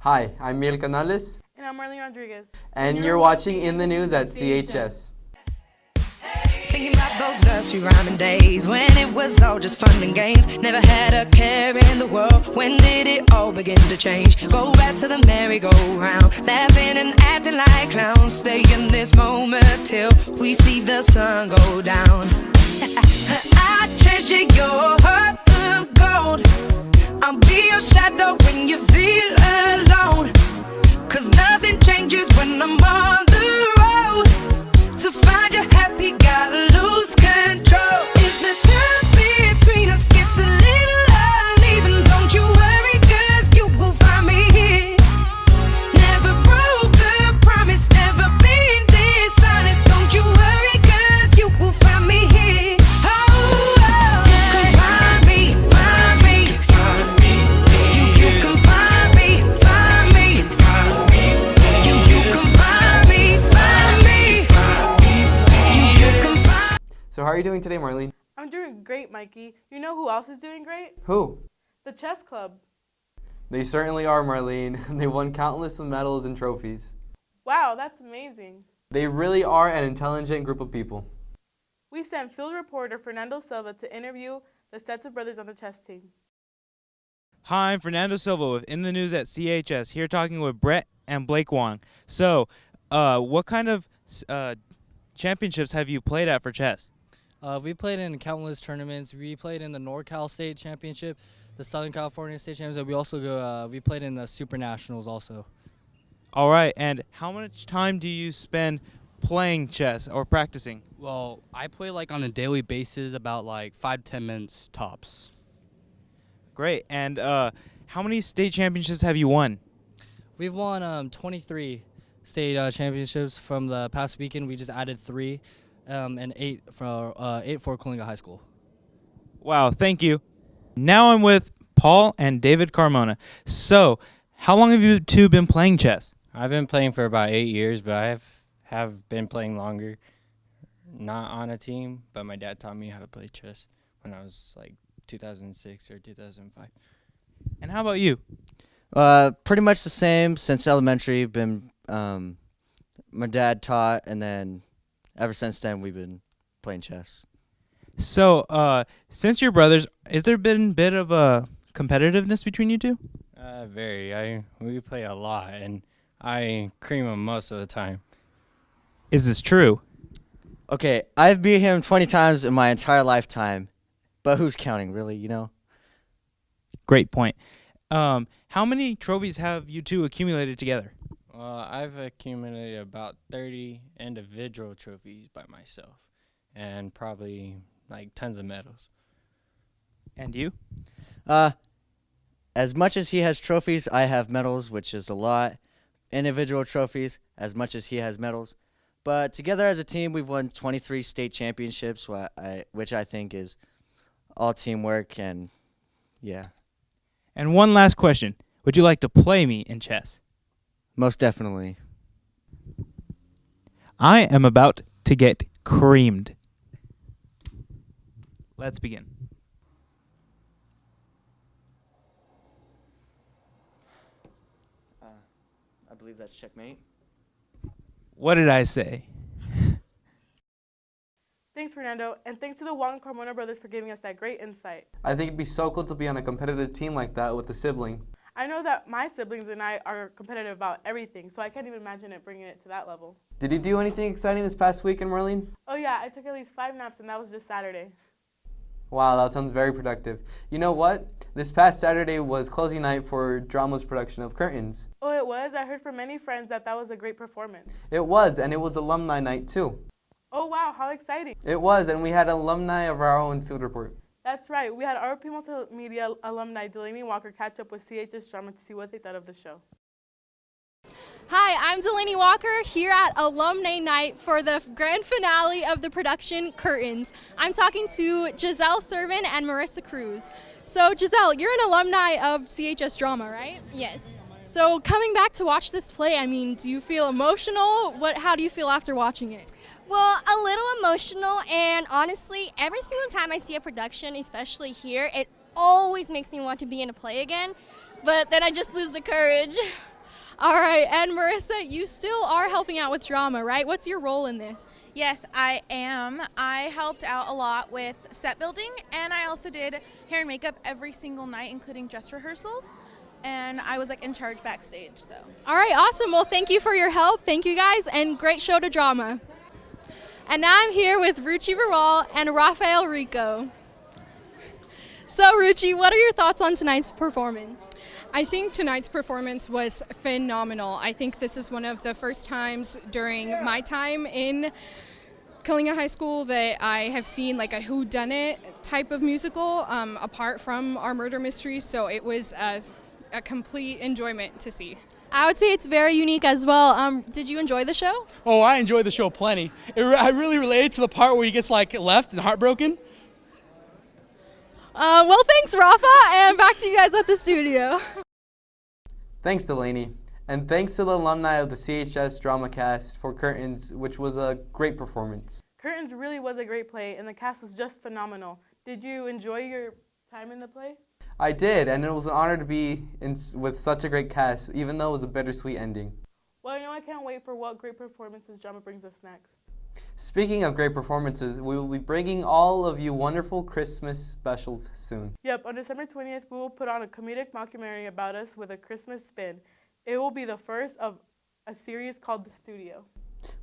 Hi, I'm Miguel Canales. And I'm Marlene Rodriguez. And you're watching In the News at CHS. Thinking about those nursery rhyming days when it was all just fun and games. Never had a care in the world. When did it all begin to change? Go back to the merry-go-round, laughing and acting like clowns. Stay in this moment till we see the sun go down. I treasure your heart of gold. I'll be your shadow when you feel alone. 'Cause nothing changes when I'm on the road. To find you happy, gotta lose control. If the time between us gets a little uneven, don't you worry, 'cause you will find me here. Never broke a promise, never been dishonest. Don't you worry, 'cause you will find me here. Oh, you can find me, find me. You can find me, find me. You can find me, find me. So how are you doing today, Marlene? I'm doing great, Mikey. You know who else is doing great? Who? The chess club. They certainly are, Marlene. They won countless medals and trophies. Wow, that's amazing. They really are an intelligent group of people. We sent field reporter Fernando Silva to interview the Stetson brothers on the chess team. Hi, I'm Fernando Silva with In the News at CHS, here talking with Brett and Blake Wong. So, what kind of championships have you played at for chess? We played in countless tournaments. We played in the NorCal State Championship, the Southern California State Championship. We also we played in the Super Nationals also. All right, and how much time do you spend playing chess or practicing? Well, I play like on a daily basis, about like 5 to 10 minutes tops. Great, and how many state championships have you won? We've won 23 state championships from the past weekend. We just added 3 and 8 for Coalinga High School. Wow, thank you. Now I'm with Paul and David Carmona. So, how long have you two been playing chess? I've been playing for about 8 years, but I have been playing longer. Not on a team, but my dad taught me how to play chess when I was like 2006 or 2005. And how about you? Pretty much the same since elementary. Been my dad taught, and then ever since then we've been playing chess. So, since you're brothers, has there been a bit of a competitiveness between you two? Very. We play a lot, and I cream him most of the time. Is this true? Okay, I've beat him 20 times in my entire lifetime, but who's counting, really, you know? Great point. How many trophies have you two accumulated together? I've accumulated about 30 individual trophies by myself, and probably like tons of medals. And you? As much as he has trophies, I have medals, which is a lot. Individual trophies, as much as he has medals. But together as a team, we've won 23 state championships, which I think is all teamwork, and yeah. And one last question. Would you like to play me in chess? Most definitely. I am about to get creamed. Let's begin. I believe that's checkmate. What did I say? Thanks, Fernando, and thanks to the Wong Carmona brothers for giving us that great insight. I think it'd be so cool to be on a competitive team like that with a sibling. I know that my siblings and I are competitive about everything, so I can't even imagine it bringing it to that level. Did you do anything exciting this past weekend, Marlene? Oh yeah, I took at least 5 naps, and that was just Saturday. Wow, that sounds very productive. You know what? This past Saturday was closing night for Drama's production of Curtains. Oh, it was? I heard from many friends that was a great performance. It was, and it was alumni night too. Oh wow, how exciting. It was, and we had alumni of our own field report. That's right. We had our multimedia alumni Delaney Walker catch up with CHS Drama to see what they thought of the show. Hi, I'm Delaney Walker here at Alumni Night for the grand finale of the production Curtains. I'm talking to Giselle Servin and Marissa Cruz. So Giselle, you're an alumni of CHS Drama, right? Yes. So coming back to watch this play, I mean, do you feel emotional? How do you feel after watching it? Well, a little emotional, and honestly, every single time I see a production, especially here, it always makes me want to be in a play again, but then I just lose the courage. All right, and Marissa, you still are helping out with drama, right? What's your role in this? Yes, I am. I helped out a lot with set building, and I also did hair and makeup every single night, including dress rehearsals. And I was like in charge backstage. So. All right, awesome. Well, thank you for your help. Thank you guys, and great show to drama. And now I'm here with Ruchi Viral and Rafael Rico. So, Ruchi, what are your thoughts on tonight's performance? I think tonight's performance was phenomenal. I think this is one of the first times during my time in Kalinga High School that I have seen like a whodunit type of musical apart from our murder mysteries. So it was a complete enjoyment to see. I would say it's very unique as well. Did you enjoy the show? Oh, I enjoyed the show plenty. I really related to the part where he gets like left and heartbroken. Well, thanks, Rafa, and back to you guys at the studio. Thanks, Delaney. And thanks to the alumni of the CHS Drama Cast for Curtains, which was a great performance. Curtains really was a great play, and the cast was just phenomenal. Did you enjoy your time in the play? I did, and it was an honor to be with such a great cast, even though it was a bittersweet ending. Well, I can't wait for what great performances drama brings us next. Speaking of great performances, we will be bringing all of you wonderful Christmas specials soon. Yep, on December 20th, we will put on a comedic mockumentary about us with a Christmas spin. It will be the first of a series called The Studio.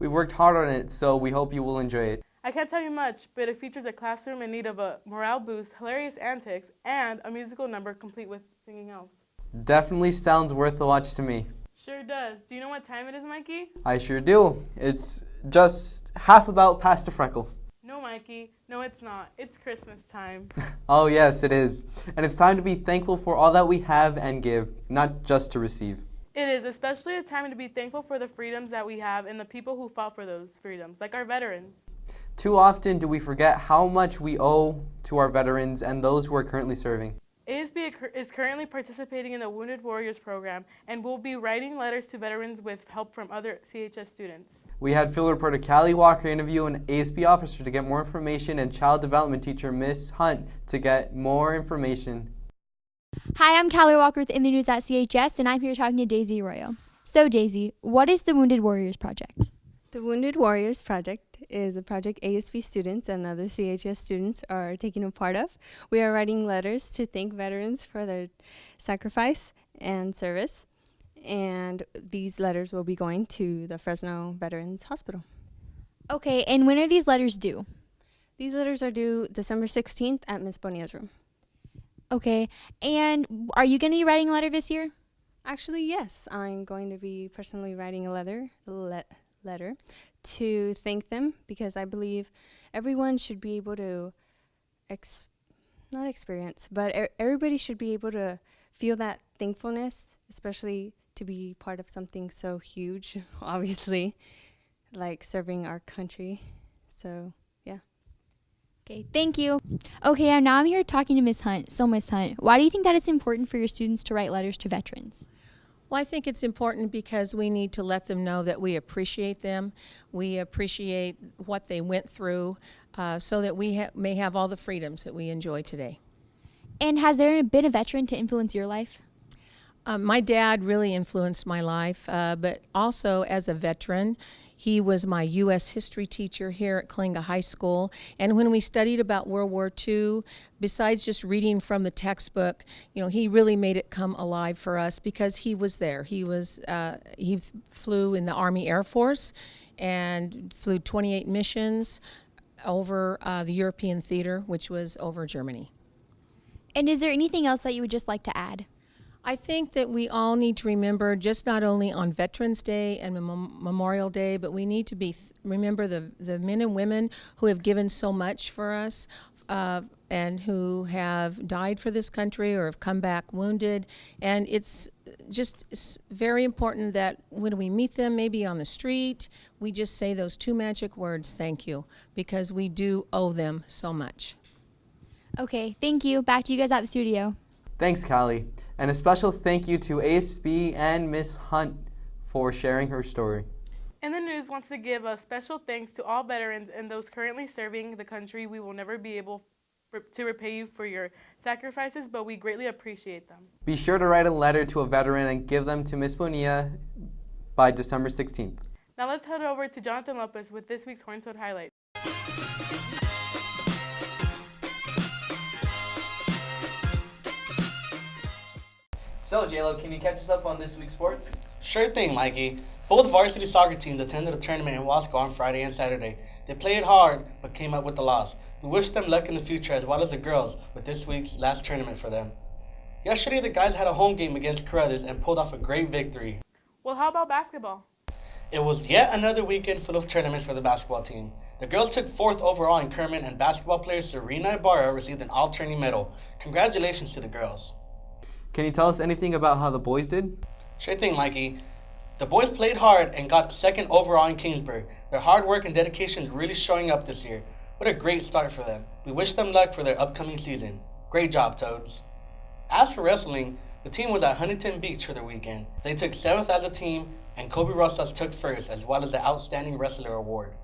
We worked hard on it, so we hope you will enjoy it. I can't tell you much, but it features a classroom in need of a morale boost, hilarious antics, and a musical number complete with singing elves. Definitely sounds worth the watch to me. Sure does. Do you know what time it is, Mikey? I sure do. It's just half about past a freckle. No, Mikey. No, it's not. It's Christmas time. Oh, yes, it is. And it's time to be thankful for all that we have and give, not just to receive. It is especially a time to be thankful for the freedoms that we have and the people who fought for those freedoms, like our veterans. Too often do we forget how much we owe to our veterans and those who are currently serving. ASB is currently participating in the Wounded Warriors program and will be writing letters to veterans with help from other CHS students. We had field reporter Callie Walker interview an ASB officer to get more information and child development teacher Miss Hunt to get more information. Hi, I'm Callie Walker with In the News at CHS, and I'm here talking to Daisy Arroyo. So, Daisy, what is the Wounded Warriors Project? The Wounded Warriors Project is a project ASB students and other CHS students are taking a part of. We are writing letters to thank veterans for their sacrifice and service, and these letters will be going to the Fresno Veterans Hospital. Okay, and when are these letters due? These letters are due December 16th at Ms. Bonilla's room. Okay, and are you going to be writing a letter this year? Actually, yes. I'm going to be personally writing a letter to thank them, because I believe everyone should be able to not experience, but everybody should be able to feel that thankfulness, especially to be part of something so huge, obviously, like serving our country. So, yeah. Okay, thank you. Okay, and now I'm here talking to Ms. Hunt. So, Ms. Hunt, why do you think that it's important for your students to write letters to veterans? Well, I think it's important because we need to let them know that we appreciate them. We appreciate what they went through so that we may have all the freedoms that we enjoy today. And has there been a veteran to influence your life? My dad really influenced my life, but also as a veteran, he was my U.S. history teacher here at Kalinga High School. And when we studied about World War II, besides just reading from the textbook, he really made it come alive for us because he was there. He flew in the Army Air Force and flew 28 missions over the European theater, which was over Germany. And is there anything else that you would just like to add? I think that we all need to remember, just not only on Veterans Day and Memorial Day, but we need to remember the men and women who have given so much for us and who have died for this country or have come back wounded. And it's very important that when we meet them, maybe on the street, we just say those two magic words, thank you, because we do owe them so much. Okay, thank you. Back to you guys at the studio. Thanks, Callie. And a special thank you to ASB and Miss Hunt for sharing her story. In the News wants to give a special thanks to all veterans and those currently serving the country. We will never be able to repay you for your sacrifices, but we greatly appreciate them. Be sure to write a letter to a veteran and give them to Miss Bonilla by December 16th. Now let's head over to Jonathan Lopez with this week's Horn Toad highlights. So, JLo, can you catch us up on this week's sports? Sure thing, Mikey. Both varsity soccer teams attended a tournament in Wasco on Friday and Saturday. They played hard, but came up with a loss. We wish them luck in the future, as well as the girls, with this week's last tournament for them. Yesterday, the guys had a home game against Carruthers and pulled off a great victory. Well, how about basketball? It was yet another weekend full of tournaments for the basketball team. The girls took 4th overall in Kermit, and basketball player Serena Ibarra received an all-tourney medal. Congratulations to the girls. Can you tell us anything about how the boys did? Sure thing, Mikey. The boys played hard and got 2nd overall in Kingsburg. Their hard work and dedication is really showing up this year. What a great start for them. We wish them luck for their upcoming season. Great job, Toads. As for wrestling, the team was at Huntington Beach for the weekend. They took 7th as a team, and Kobe Rosas took 1st, as well as the Outstanding Wrestler Award.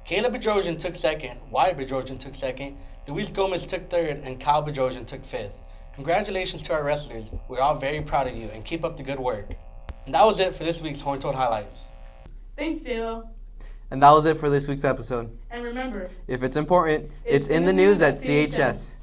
Caleb Bedrosian took 2nd, Wyatt Bedrosian took 2nd, Luis Gomez took 3rd, and Kyle Bedrosian took 5th. Congratulations to our wrestlers. We're all very proud of you, and keep up the good work. And that was it for this week's Horn Toad Highlights. Thanks, JLo. And that was it for this week's episode. And remember, if it's important, it's in the news at CHS.